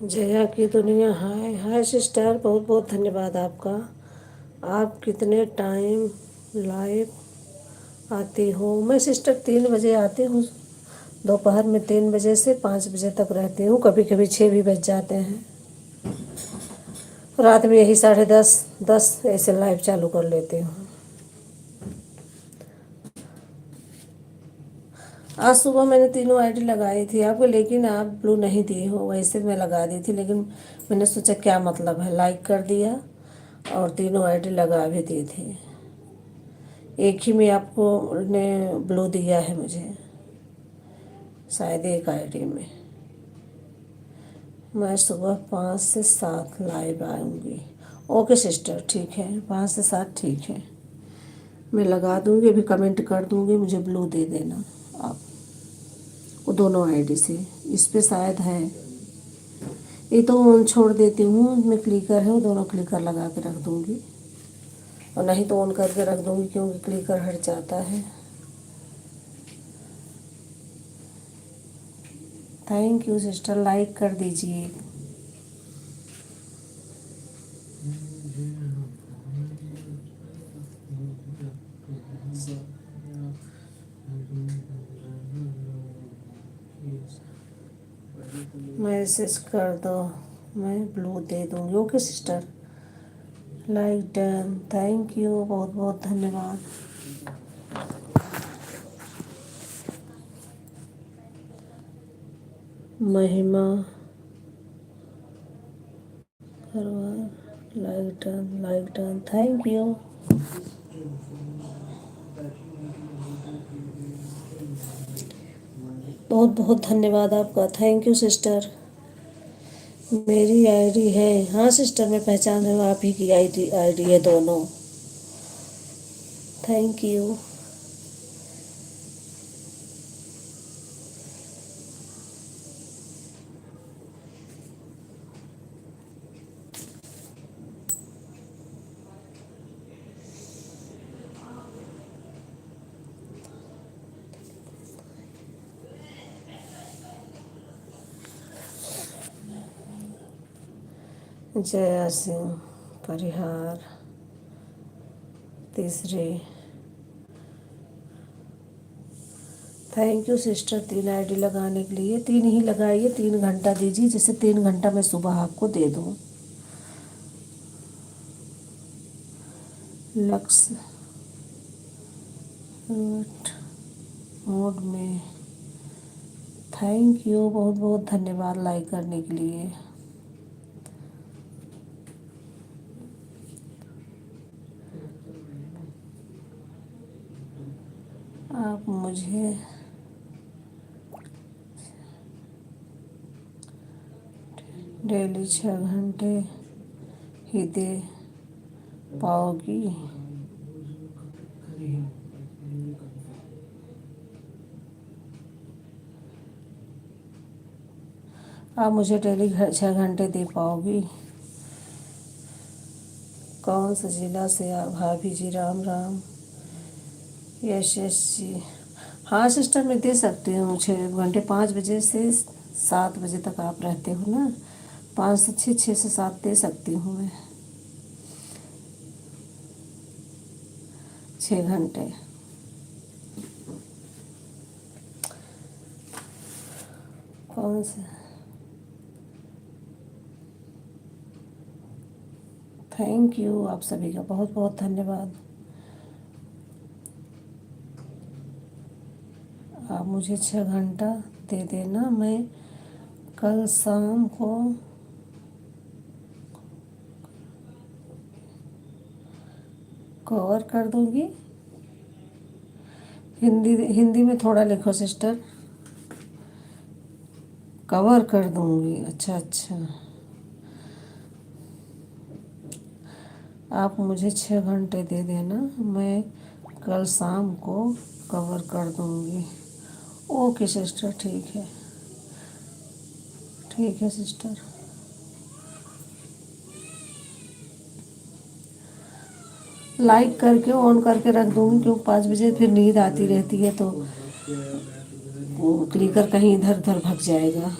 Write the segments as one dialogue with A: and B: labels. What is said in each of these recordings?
A: जया की दुनिया। हाय हाय सिस्टर, बहुत बहुत धन्यवाद आपका। आप कितने टाइम लाइव आती हो? मैं सिस्टर 3 बजे आती हूँ। दोपहर में 3 बजे से 5 बजे तक रहती हूँ, कभी कभी 6 भी बज जाते हैं। रात में यही 10:30 10 ऐसे लाइव चालू कर लेती हूँ। आज सुबह मैंने तीनों आईडी लगाई थी आपको, लेकिन आप ब्लू नहीं दिए हो। वैसे मैं लगा दी थी, लेकिन मैंने सोचा क्या मतलब है, लाइक कर दिया और तीनों आईडी लगा भी दी थी। एक ही में आपको ने ब्लू दिया है मुझे, शायद एक आईडी में। मैं सुबह 5 से 7 लाइव आऊँगी। ओके सिस्टर, ठीक है, 5 से 7 ठीक है। मैं लगा दूँगी, अभी कमेंट कर दूँगी, मुझे ब्लू दे देना आप। वो दोनों आईडी से, इस पे शायद है। ये तो ऑन छोड़ देती हूँ, मैं क्लिकर है वो दोनों क्लिकर लगा के रख दूँगी, और नहीं तो ऑन करके रख दूँगी क्योंकि क्लिकर हट जाता है। थैंक यू सिस्टर, लाइक कर दीजिए। मैसेज कर दो, मैं ब्लू दे दूँगी। Okay sister, like done, thank you, बहुत बहुत धन्यवाद। महिमा करवार, लाइक डन, थैंक यू। बहुत बहुत धन्यवाद आपका, थैंक यू सिस्टर। मेरी आईडी है, हाँ सिस्टर मैं पहचान रही हूँ, आप ही की आईडी है दोनों। Thank you. जया सिंह परिहार तीसरे, थैंक यू सिस्टर। 3 आईडी लगाने के लिए, 3 ही लगाइए, 3 घंटा दीजिए, जैसे 3 घंटा मैं सुबह आपको दे दूँ। लक्ष्य मोड में, थैंक यू, बहुत बहुत धन्यवाद लाइक करने के लिए। आप मुझे डेली 6 घंटे ही दे पाओगी? आप मुझे डेली 6 घंटे दे पाओगी? कौन सा जिला से आप? भाभी जी राम राम। यस यस जी, हाँ सिस्टर मैं दे सकती हूँ 6 घंटे, 5 बजे से 7 बजे तक आप रहते हो ना, 5 से 6, 6 से 7 दे सकती हूँ मैं 6 घंटे। कौन से? थैंक यू, आप सभी का बहुत बहुत धन्यवाद। आप मुझे 6 घंटा दे देना, मैं कल शाम को कवर कर दूँगी। हिंदी हिंदी में थोड़ा लिखो सिस्टर। कवर कर दूँगी, अच्छा अच्छा। आप मुझे 6 घंटे दे देना, मैं कल शाम को कवर कर दूँगी। ओके सिस्टर, ठीक है सिस्टर। लाइक करके ऑन करके रख दूँगी, क्योंकि 5 बजे फिर नींद आती रहती है, तो वो क्लिकर कहीं इधर उधर भग जाएगा।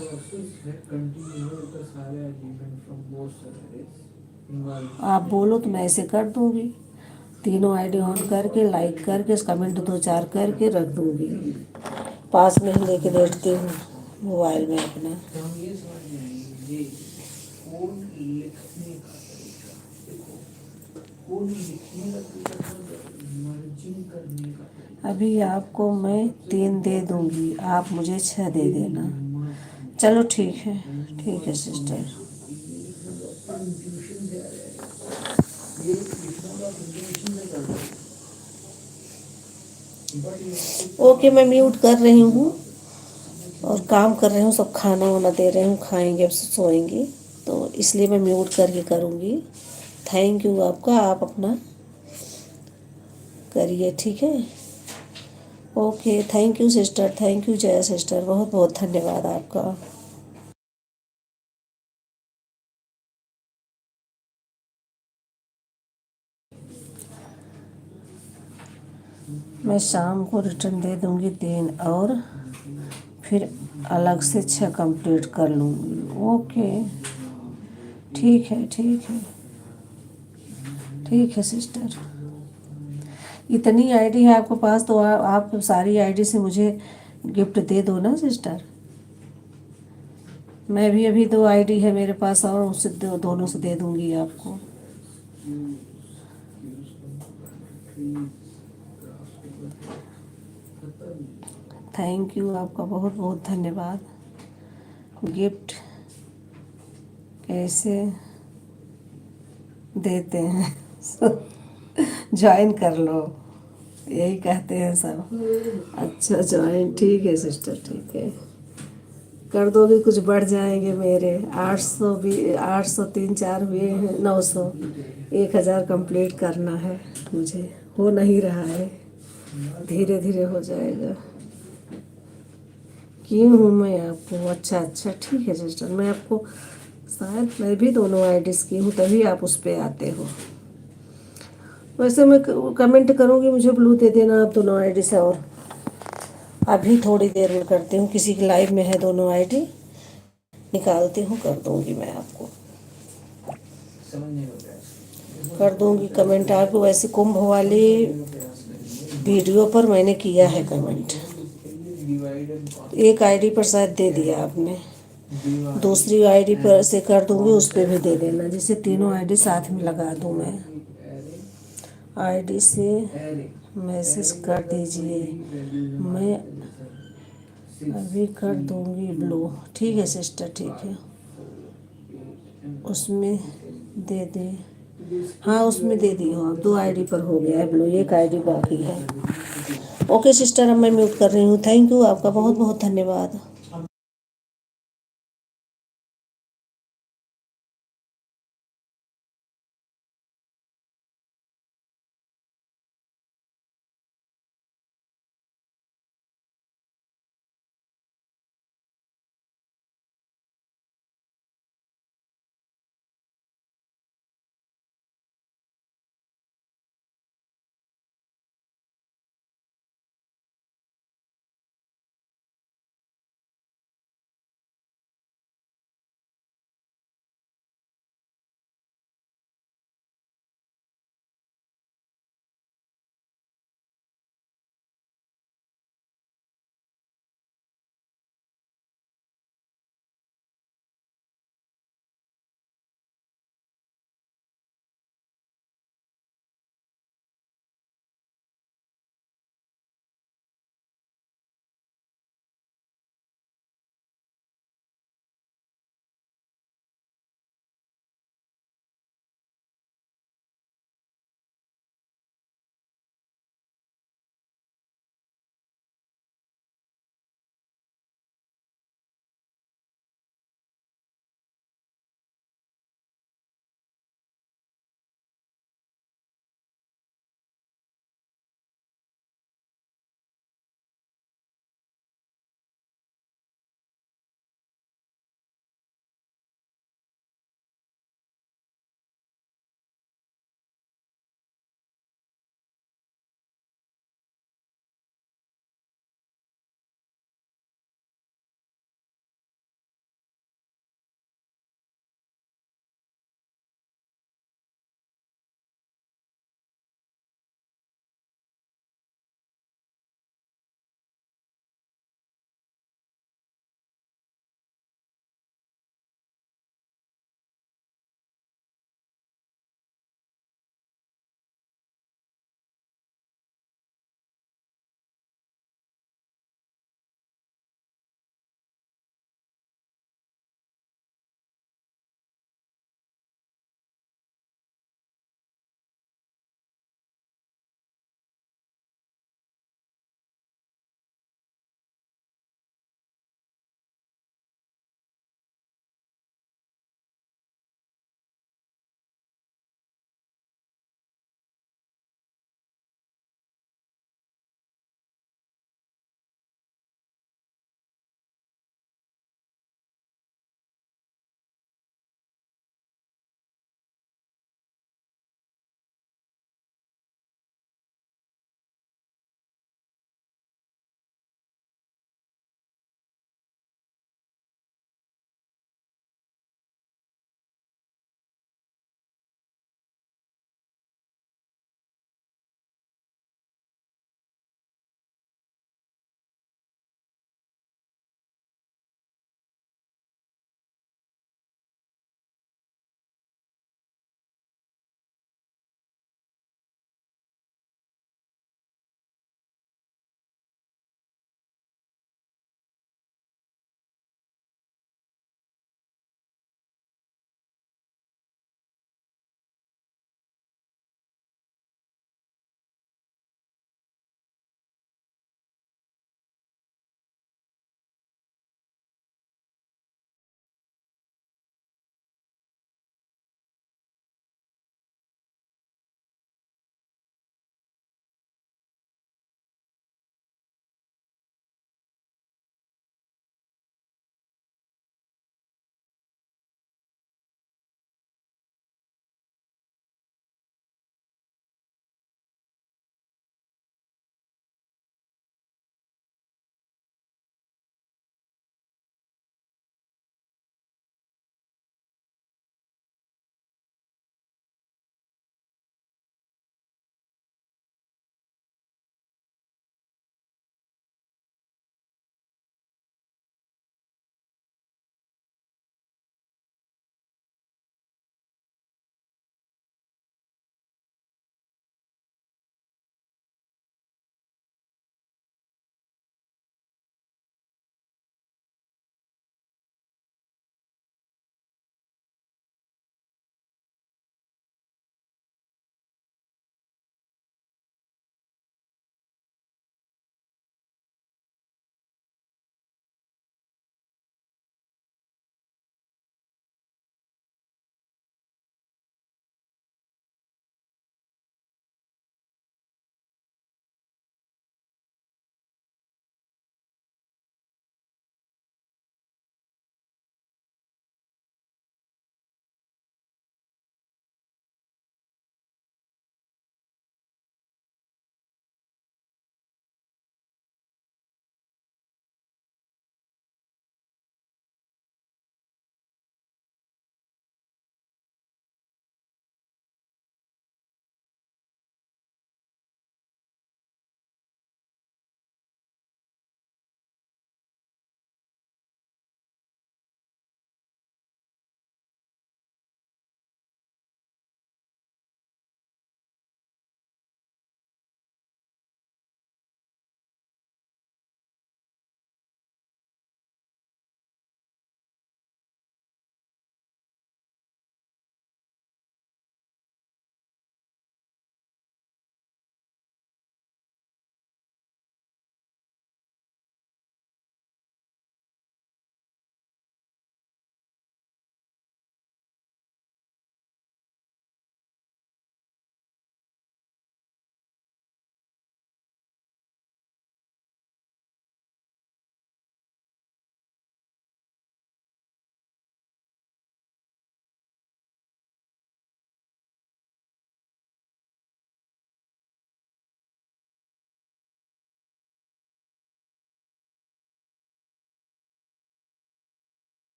A: आप बोलो तो मैं ऐसे कर दूँगी, तीनों आईडी ऑन करके लाइक करके कमेंट 2-4 करके रख दूँगी। पास में ही लेके बैठती हूँ मोबाइल में अपना। अभी आपको मैं 3 दे दूँगी, आप मुझे 6 दे देना। चलो ठीक है सिस्टर। ओके, मैं म्यूट कर रही हूँ और काम कर रही हूँ, सब खाना वाना दे रही हूँ, खाएंगे अब सोएंगे, तो इसलिए मैं म्यूट करके करूँगी। थैंक यू आपका, आप अपना करिए, ठीक है। Okay, thank you sister, thank you Jaya sister, बहुत बहुत धन्यवाद आपका। मैं शाम को रिटर्न दे दूँगी 3 और फिर अलग से 6 कंप्लीट कर लूँगी। ओके, ठीक है सिस्टर। इतनी आईडी है आपके पास तो आप सारी आईडी से मुझे गिफ्ट दे दो ना सिस्टर। मैं भी अभी 2 आईडी है मेरे पास और उससे दोनों से दे दूँगी आपको। थैंक यू आपका, बहुत बहुत धन्यवाद। गिफ्ट कैसे देते हैं ज्वाइन कर लो, यही कहते हैं सब। अच्छा ज्वाइन, ठीक है सिस्टर, ठीक है कर दोगे। कुछ बढ़ जाएंगे मेरे 800 भी, 800 3-4 हुए हैं, 900, 1000 कंप्लीट करना है मुझे, हो नहीं रहा है, धीरे धीरे हो जाएगा। की हूँ मैं आपको, अच्छा ठीक है सिस्टर, मैं आपको शायद मैं भी दोनों आईडीज़ की हूँ तभी आप उस पर आते हो। वैसे मैं कमेंट करूँगी, मुझे ब्लू दे देना आप दोनों आईडी से। और अभी थोड़ी देर में करती हूँ, किसी की लाइव में है दोनों आईडी, निकालती हूँ, कर दूँगी मैं आपको, कर दूँगी कमेंट आपको। वैसे कुंभ वाली वीडियो पर मैंने किया है कमेंट, एक आईडी पर शायद दे दिया आपने, दूसरी आईडी पर से कर दूँगी, उस पर भी दे देना, जिससे तीनों आईडी साथ में लगा दूँ मैं। आईडी से मैसेज कर दीजिए, मैं अभी कर दूँगी ब्लू। ठीक है सिस्टर, ठीक है, उसमें दे दे। हाँ उसमें दे दी हो आप, 2 आईडी पर हो गया है ब्लू, एक आईडी बाकी है। ओके सिस्टर, अब मैं म्यूट कर रही हूँ। थैंक यू आपका, बहुत बहुत धन्यवाद।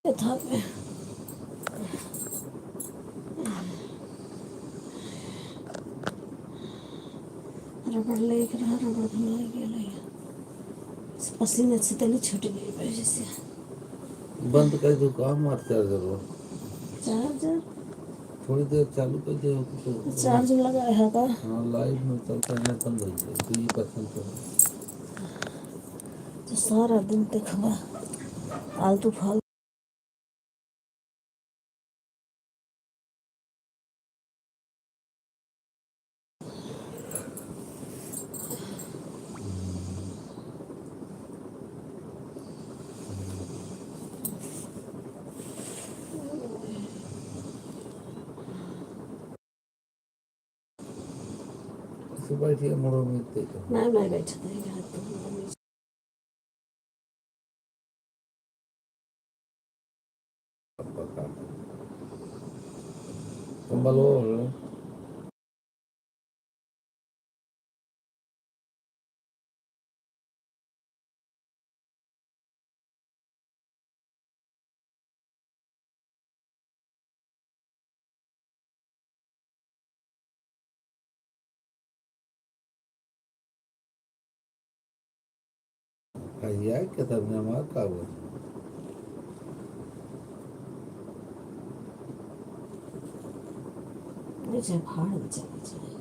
A: ये था मैं रबड़ लेक रहा रबड़ धुलाई गेल पसीने से तली छूट गई वजह से
B: बंद कर दो काम मत कर दो
A: चार्जर
B: थोड़ी देर चालू कर दो तो
A: चार्ज लगाया है का
B: हाँ लाइव में चलता है बंद हो जाए 2% तो
A: तो सारा दिन देखबा आलतू फालतू
B: सुबह ठीक मोड़ो में देखो
A: नहीं बैठा था
B: कंबल और भैया क्या तब ने मार का हुआ
A: नीचे फाड़ में चले जाए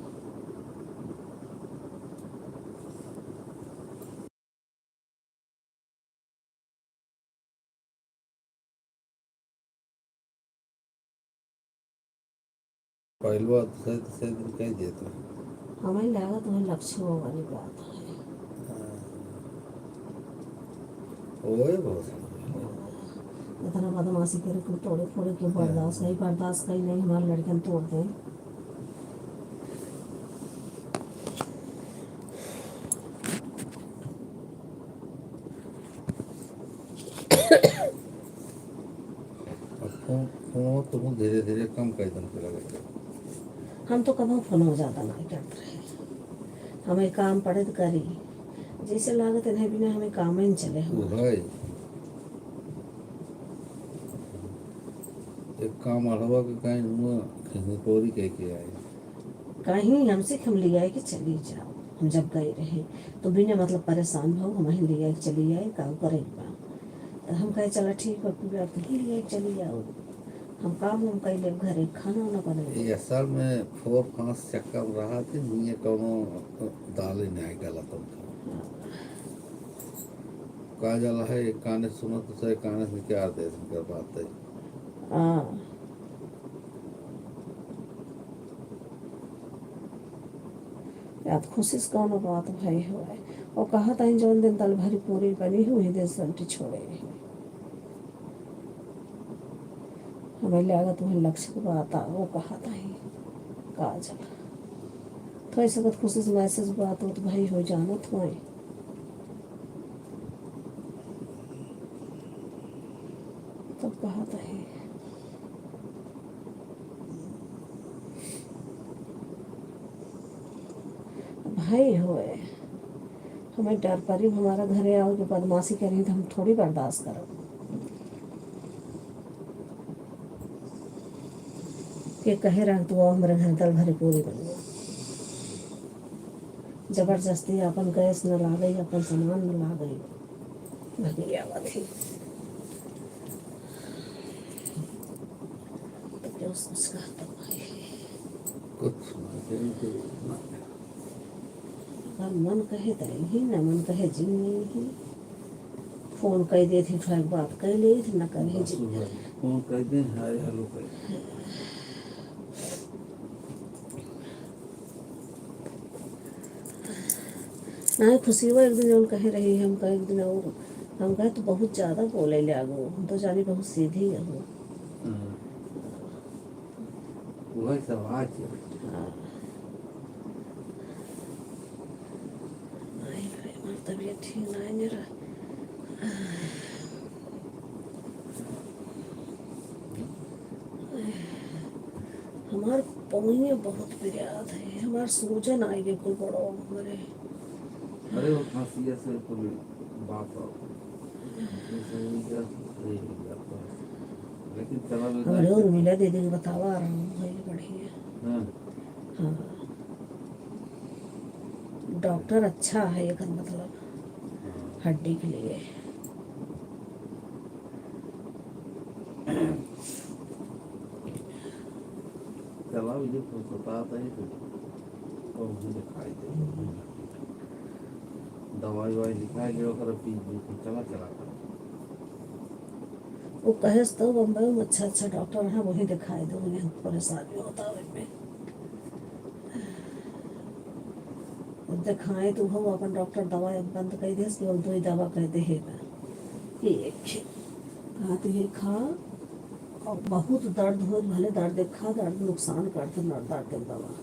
B: पहलवा दूसरे दिन कह देता
A: हमें लगा तुम्हें लक्ष्यों वाली बात है
B: ओए बहुत
A: इतना बदमाशी करे को तोड़े फोड़े के बर्दाश्त कहीं नहीं हमारे लड़कियां तोड़ दें
B: फोन तो धीरे धीरे कम कर दम पे लगे
A: हम तो कभी फोन हो जाता नहीं करते रहे हमें काम पड़े तो करी जैसे लागत नहीं बिना हमें काम ही नहीं चले हम
B: है एक काम अड़वा के कहीं हुआ खिंगोरी कह के आए
A: कहीं हमसे हम ले आए कि चली जाओ हम जब गए रहे तो बिना मतलब परेशान भाव हम ही ले आए कि चली आए काम करे तो हम कहे चला ठीक है पूरा कहीं ले आए चली जाओ हम काम हम कहीं ले घरे खाना वाना बने
B: ये असल में 4-5 चक्कर रहा थे नहीं कोनो दाल ही नहीं गलत कहा जाला है एक काने सुनो तो सही काने से क्या देश कर बात है
A: हाँ याद खुशी से कौन बात भाई हुआ है और कहा था इन जौन दिन दल भरी पूरी बनी हुई दिन संटी छोड़े हमें लगा तुम्हें लक्ष्य की बात आ वो कहा था ही कहा चला तो ऐसे बात खुशी से मैसेज बात हो तो भाई हो जाना तुम्हें तब कहा था ही भाई होए हमें डर परी हमारा घरे आओ जो बदमाशी करी तो हम थोड़ी बर्दाश्त करो कि कहे रख दो हमारे घर दल भरे पूरी बन गई जबरदस्ती अपन गैस न ला गई अपन सामान न ला गई भगिया थी तो क्या उसका तो भाई
B: कुछ
A: मन कहे तो ही न मन कहे जी नहीं फोन कह दे थी फिर बात कर ली थी न कहे जी
B: फोन कर दे हाय हेलो कर
A: ना खुशी हुआ एक दिन उन कहे रही हम कहे एक दिन और हम कहे तो बहुत ज़्यादा बोले ले आगो हम तो जानी बहुत सीधी है वो
B: वही सब आज
A: नहीं भाई हमारी तबीयत ठीक नहीं मेरा हमारे पौने बहुत बिराद है हमारे सूजन आई गए कोई बड़ो हमारे
B: अरे वो खांसी से कोई बात हो जैसे नहीं क्या लेकिन चला भी
A: हमारे और मिला दीदी को बतावा आ रहा हूँ भाई बढ़िया।
B: हाँ
A: हाँ डॉक्टर अच्छा है एक मतलब हड्डी के लिए।
B: चला भी जो तो बताता ही तो और मुझे दिखाई दे दवाई वाई लिखाई गया कर पी चला चला कर
A: वो कहे तो बम्बई में अच्छा अच्छा डॉक्टर है वही दिखाई दो उन्हें परेशानी होता है उनमें। अब दिखाए तो हम अपन डॉक्टर दवा बंद कर दे केवल दो ही दवा कहते हैं कि एक कहा तो ये खा और बहुत दर्द हो भले दर्द देखा दर्द नुकसान करते न दर्द दवा।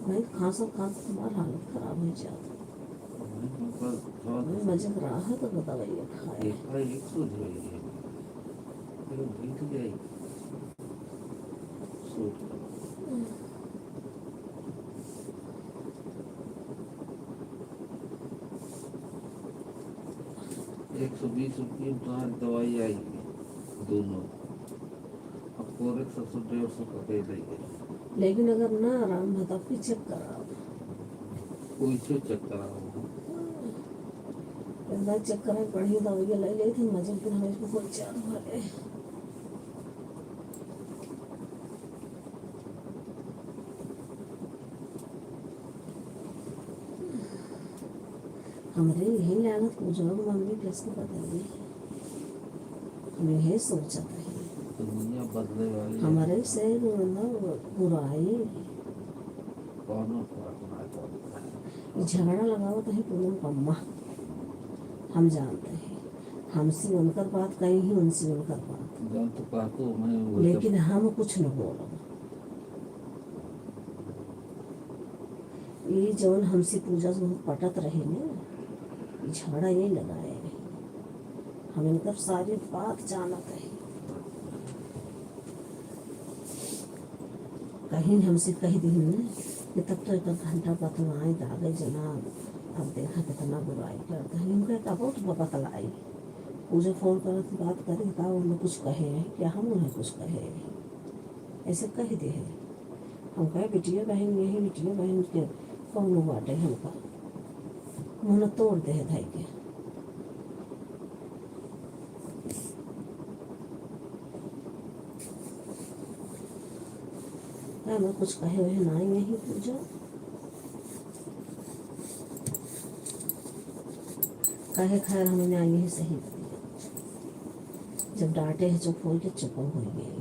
A: भाई खांसा खांसा तुम्हारा हालत खराब हो जाता है। मजे राहत तो दवाइयाँ खाए
B: एक सौ जो है फिर भीग गई सूट का 120 रुपये तुम्हारी दवाई आएगी दोनों अब कोरेक्स 150 का दे देंगे।
A: लेकिन अगर ना आराम हो तो फिर चेक कराओ।
B: कोई क्यों चेक कराओ
A: एक बार चेक करा बढ़िया दवाइयाँ ले ली थी मजे फिर हमें इसको कोई चालू वाले हमारे यही लागत बुजुर्ग मम्मी कैसे बदली हमें यही सोचा था
B: दुनिया बदले वाली है।
A: हमारे से बुराई
B: कौन फर्क ना पड़ता है
A: झगड़ा लगाओ तो ही पूनम कम्मा हम जानते हैं हमसे उनकर बात कहीं ही उनसे उनकर बात
B: जब तो कहते हो मैं वो
A: लेकिन हम कुछ न बोलो। ये जौन हमसे पूजा से बहुत पटत रहे ने झगड़ा ये लगाए हम इनकर सारी बात जानत है। कहीं हमसे कह दी ने कि तब तो एक घंटा बतलाए दागे जनाब अब देखा कितना बुराई करता है उनका एक बहुत बतलाई मुझे फ़ोन कर बात करे का उन्हें कुछ कहे क्या हम उन्हें कुछ कहे ऐसे कह दे है हम कहे बिटिया बहन यही बिटिया बहन के कौन बाटे हमका मुँह तोड़ दे है भाई के मैं कुछ कहे हुए ना यही पूजा कहे खैर हमें आई यही सही जब डांटे है चुप हो के चुप हो गई है।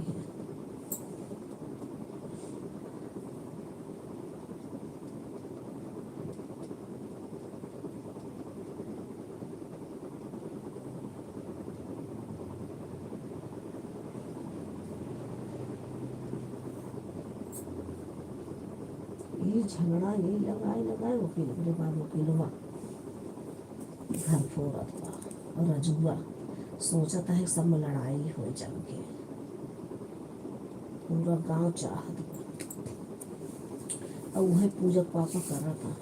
A: ये झगड़ा ये लगाए वकील के बाद वकीलवा घर फोड़त बा और रजुआ सोचता है सब में लड़ाई हो जम के पूरा गांव चाहत बा और वही पूजक पापा करता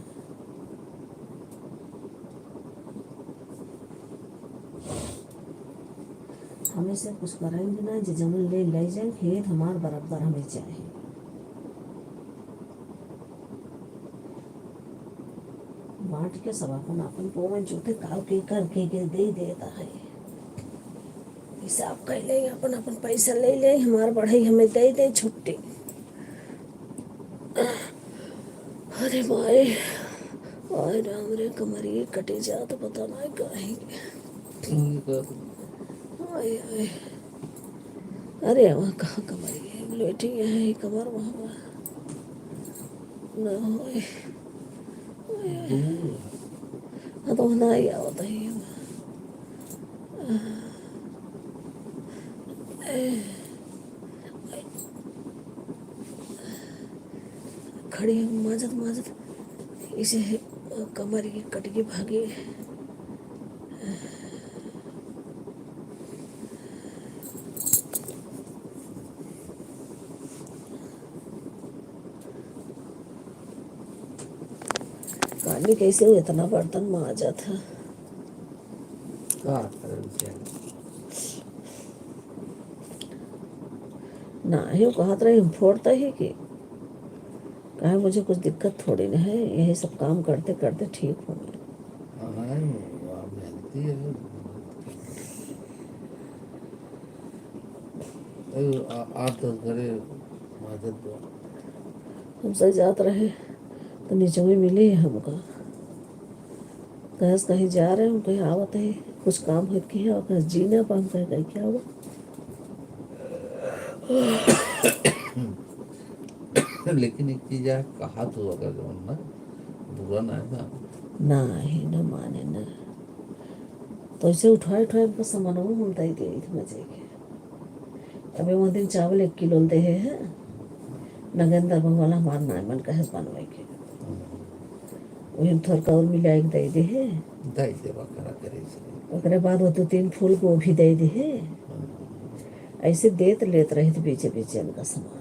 A: हमें से कुछ करेंगे ना जो जमीन ले जाए खेत हमार बराबर हमें चाहिए। बांट के सब अपन अपन पोवन जोते काव के करके के दे देता है हिसाब कर ले अपन अपन पैसा ले ले हमार बढ़ई हमें दे दे छुट्टी। अरे माए आए राम रे कमरिए कटे जा तो पता नहीं कहीं आए आए अरे वहाँ कहाँ कमरिए लेटी है कमर वहाँ ना होए हाँ तो ना ही आवत है खड़ी माजत माजत इसे कमर की कटकी भागी पानी कैसे हुआ, इतना बर्तन माजा था।
B: का करे बेचारे।
A: ना ही वो कहत रहे हम फोड़ता ही कि कहे मुझे कुछ दिक्कत थोड़ी ना है, यही सब काम करते करते ठीक हो गए।
B: हाँ वो मेहनती है। अरे 8-10 घरे माजत बा।
A: हम सब जात रहे तो नीचे में मिली हमका, कहे कहीं जा रहे हम, कहीं आवत है कुछ काम है कि और कहे जी ना पाम, कहे कहीं क्या हुआ।
B: लेकिन एक चीज है, कहा तो अगर जो ना बुरा ना है ना।
A: ना ही न माने न, तो ऐसे उठाए उठाए हमको सामान हम दे गई थी मजे के। अबे वो दिन चावल 1 किलो दे है नगेंद्र भगवान हमार नामन कहे बनवे के, वही हम थोड़ा और मिला एक दे है।
B: दाई सेवा करा करे से।
A: ओकरे बाद वो 2-3 फूल गोभी दे है। ऐसे देत लेत रहे थे बीचे बीचे उनका सामान।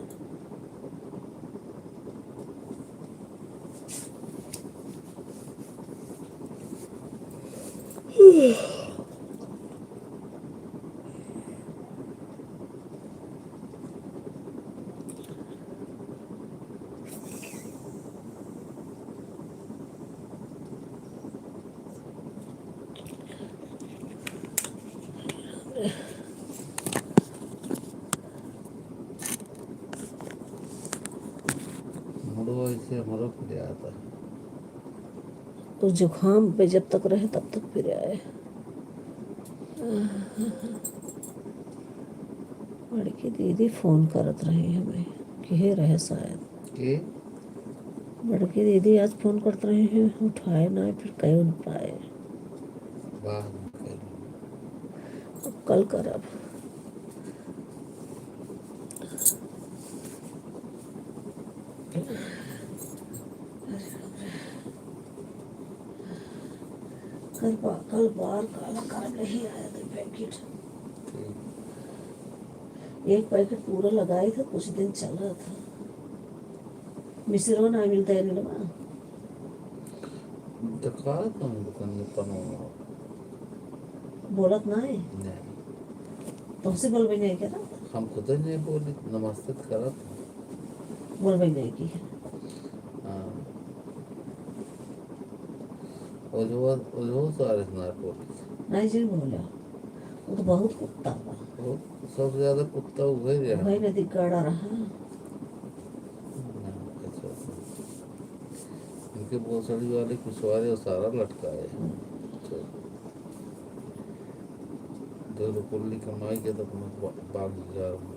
B: मुड़ो ऐसे हमारा फिर आता।
A: तो जुकाम पे जब तक रहे तब तक फिर आए। बड़की दीदी फोन करत रही हमें कि हे रहे शायद।
B: के
A: बड़की दीदी आज फोन करते रहे हैं, उठाए ना, फिर कहीं उठ पाए।
B: बाद में कर।
A: अब कल करब। कल बार काला करब नहीं आया था पैकेट। एक पैकेट पूरा लगाई था, कुछ दिन चला था। मिश्रो ना मिलता है नीलवा।
B: दिखा तो दुकान में पनो
A: बोलत ना है
B: नहीं।
A: तुमसे बोल भी नहीं क्या ना,
B: हम खुद ही नहीं बोली, नमस्ते करा था।
A: बोल भी नहीं की।
B: हाँ वो सारे ना बोली।
A: नहीं जी बोला, वो तो बहुत कुत्ता बा।
B: वो सबसे ज्यादा कुत्ता वही रहा।
A: वही नदी गड़ा रहा।
B: इनके भोसड़ी वाले कुशवारे और सारा लटका है। तो 2 रुपये कमाई के तो अपना बाग जा रहा।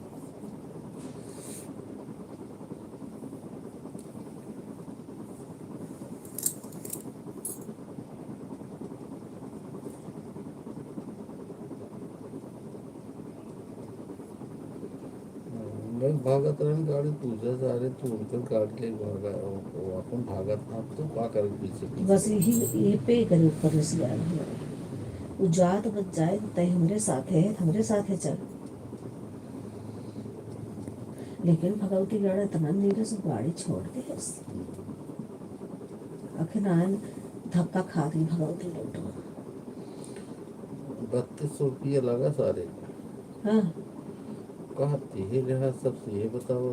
B: लोग भागत रहन गाड़ी पूछे जा रहे तो उनकर गाड़ी ले भागा, वो अपन भागत ना तो का कर पीछे
A: बस
B: पीछे।
A: यही पे करे ऊपर से आए हुए। वो जात बच जाए तो तय हमरे साथ है, हमरे साथ है चल। लेकिन भगवती गढ़ इतना नीरस गाड़ी छोड़ दे आखिर आन धक्का खा दी भगवती लोटो।
B: 3200 रुपया लगा सारे।
A: हाँ
B: कहा ये रहा सबसे ये बताओ।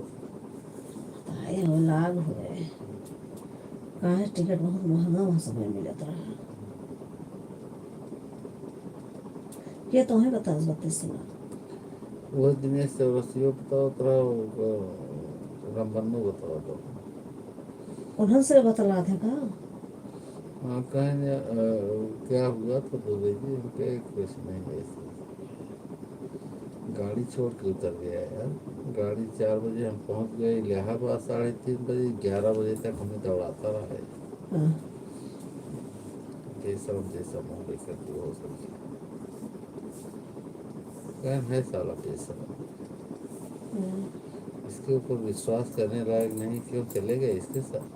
A: ताए हो लाग हुए। कहाँ टिकट बहुत महंगा वहाँ समय मिलत रहा। ये तो है बता 32
B: वह दिनेश चौरसियो बताओ रहा, रामबन्नू बताओ तो।
A: उन्होंने से बतला थे का।
B: हाँ कहें क्या हुआ तो बोले जी उनके कुछ नहीं ऐसे गाड़ी छोड़ के उतर गया यार। गाड़ी 4 बजे हम पहुंच गए इलाहाबाद, 3:30 बजे, 11 बजे तक हमें दौड़ाता रहा है।
A: हाँ
B: जैसा मुँह लेकर के हो सकती है साला बेसरम। इसके ऊपर विश्वास करने लायक नहीं, क्यों चले गए इसके साथ।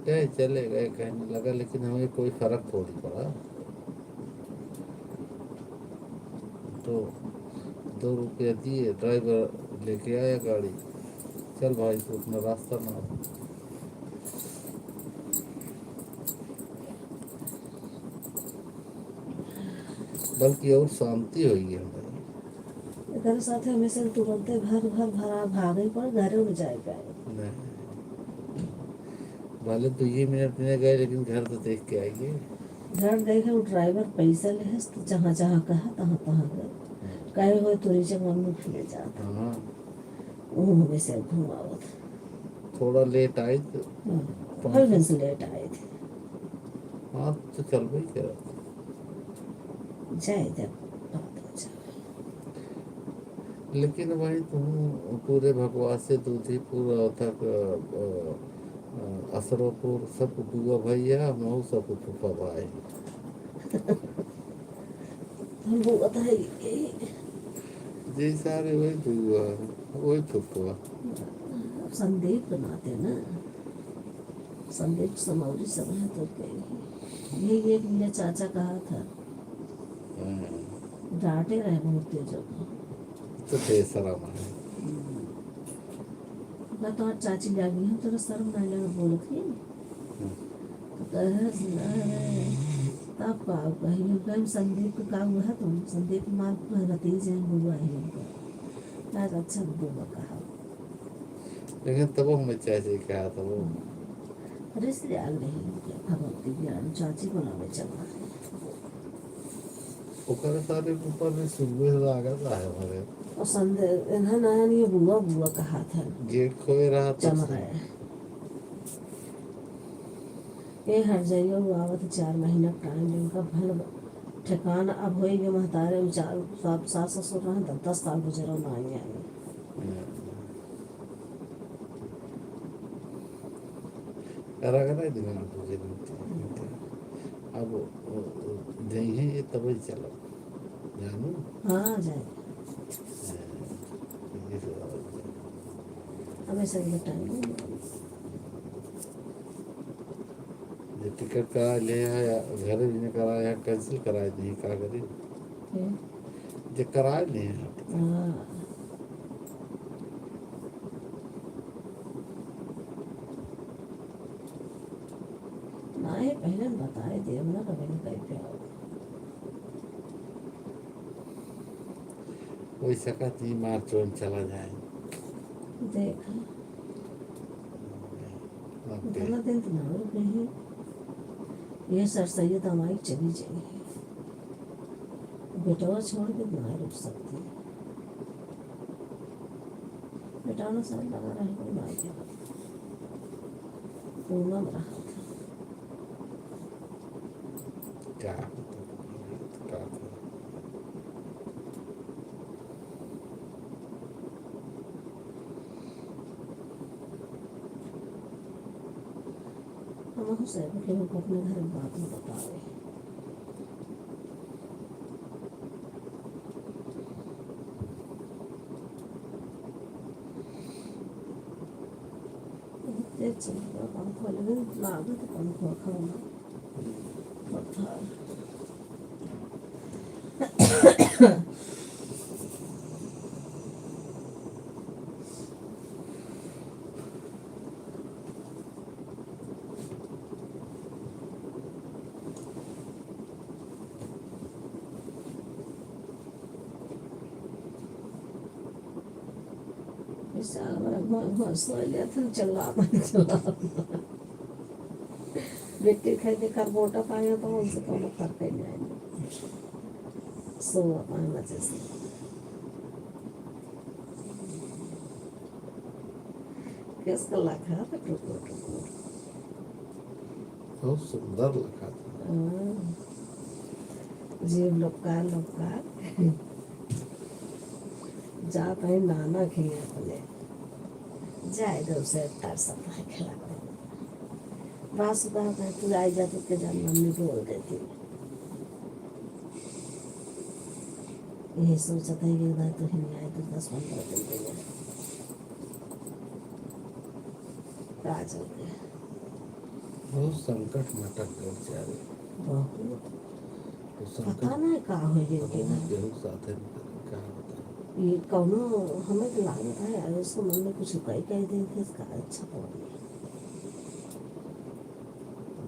B: गए चले गए कहने लगा, लेकिन हमें कोई फर्क थोड़ी पड़ा। तो 2 रुपया दिए, ड्राइवर लेके आया गाड़ी, चल भाई तू अपना रास्ता ना। बल्कि और शांति होगी हमारी।
A: एकर साथे हमेशा तुरंते घर घर भरा भागे पर घरे में जाए पाए।
B: नहीं, भले 2 ही मिनट में गए लेकिन घर तो देख के आइए।
A: घर देखे वो ड्राइवर पैसा ले तो जहाँ जहाँ कहा तहाँ तहाँ गए कहे हो तुरी जगह में फिर जाता
B: हाँ,
A: वो हमेशा घुमावत।
B: थोड़ा लेट आई तो
A: हर दिन से लेट आए थे
B: हाँ तो चल भाई क्या।
A: जाए थे बात हो जाए।
B: लेकिन भाई तुम पूरे भगवा से दूधीपुर तक असरोपुर सब बुआ भैया मऊ सब फूफा भाई।
A: हम वो बताए यही
B: जी सारे वही बुआ वही फूफा।
A: संदीप बनाते ना संदीप समौरी सब है तो कहीं यही एक मेरा चाचा कहा था डांटे रहे बहुत तेजों को
B: तो बेशरम है।
A: मैं तो आज चाची जागी हूँ तेरा शर्म नहीं लगा बोलत ही तो कहे तब का कही कहीं संदीप का काम हुआ तुम संदीप माँ भतीजे हैं बुआ है उनका आज अच्छा बुआ कहा
B: लेकिन तब हमें चाची कहा था वो
A: रिश्तेदार नहीं भगवती ज्ञान चाची को नामे चला
B: ओकर सारे ऊपर में सुबह से लागत है हमारे
A: और संदेह इन्हें नया नहीं बुआ बुआ कहा था
B: गेट खोए रहा था
A: चमक रहा है ये हट जाइए वो आवत 4 महीना टाइम इनका भल ठिकाना अब होएगा महतारे में 4 सास ससुर रहे 10 साल गुजरा ना आई
B: रगड़ा दिमाग तुझे अब जही ये तब ही चलो जानू
A: हाँ जाए हमेशा ये टाइम
B: जो टिकट करा ले आया घर भी नहीं कराया कैंसिल कराए नहीं का करी जो कराए नहीं
A: हाँ ना ही पहले बताए थे हम ना कभी नहीं कहीं पे आओ
B: वही सका 3 मार्च में चला जाए
A: देख इतना दिन तो ना रुक रही ये सर सैयद हमारी चली जाएगी बेटवा छोड़ के ना रुक सकती बेटा ना साल लगा रहे को ना के पूनम रहा था
B: क्या
A: हम हुसैन के लोग अपने घर में बात में बतावे तेज चलेगा पंखा लेकिन लागत पंखा खाना पत्थर इससे हमारा सो लिया था चला बेटे खाई देखा मोटा पाया तो उनसे कोनो फर्क ही नहीं आया सो पानी मजे से किस का लगा था टुकड़ टुकड़
B: बहुत सुंदर लगा था
A: जीव लोका जा पाए नाना खिया अपने जाए दो से तार सब खिला बात सुधा है तू आई जा तो के जान मम्मी बोल देती यही सोचा था कि उधर तो ही नहीं आए तो 10-15 दिन के लिए आ जाओगे
B: बहुत संकट में अटक गए बेचारे
A: बहुत
B: तो
A: पता
B: संकट
A: नहीं का हो गया कि
B: केहू साथे में क्या बता
A: ये कौनो हमें तो लागत है यार उसको मन में कुछ कही कह दे थे इसका अच्छा पड़ गया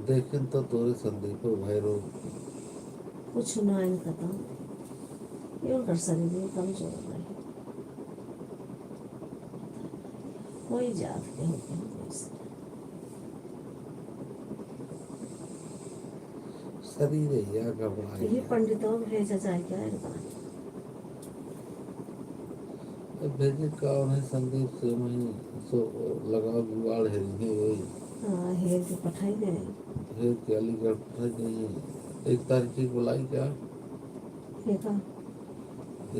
B: देखें तो तोरे संदीप भाई रो
A: कुछ ना इन कता ये उनका शरीर भी कमजोर रहे, कोई जात के हो के कोई से
B: शरीर है या घबरा
A: ये पंडितों को भेजा जाए क्या इनका।
B: भेजे का उन्हें संदीप से वही सो लगाव जुगाड़ है वही
A: हाँ हेर के पठाई दे
B: फिर के अलीगढ़ पठाई नहीं 1 तारीख की बुलाई क्या
A: ये का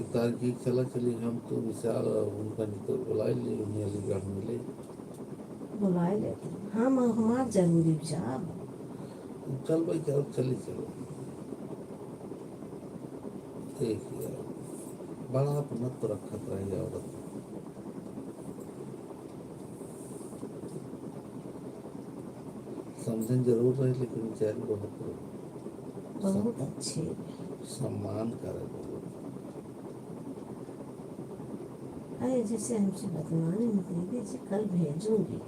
B: 1 तारीख की चला चली हम तो विशाल उनका तो बुलाई ली उन्हें अलीगढ़ मिले
A: बुलाए लेते हम हमार जरूरी जाब
B: चल भाई चलो चली चलो देख यार बड़ा अपना तो रखत रही औरत समझन जरूर रही लेकिन बेचारी
A: बहुत अच्छे
B: सम्मान करे बहुत
A: अरे जैसे हमसे बदनामी निकली जैसे कल भेजूंगी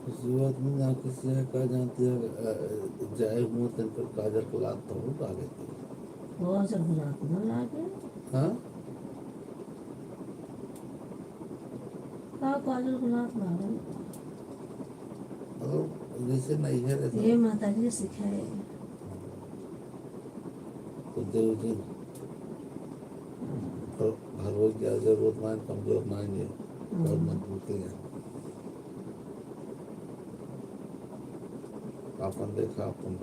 B: किसी आदमी ना किसी है का जानती है जाए हुआ तेरे पर काजल को लात तो आ गई थी
A: बहुत जब रात न लागे
B: हाँ
A: का काजल गुलाब लागे
B: और जैसे नहीं है ऐसा
A: ये माता जी ने सिखाए
B: तो देव जी हर रोज क्या जरूरत ना कमजोर ना है और मजबूती है अपन देखा अपन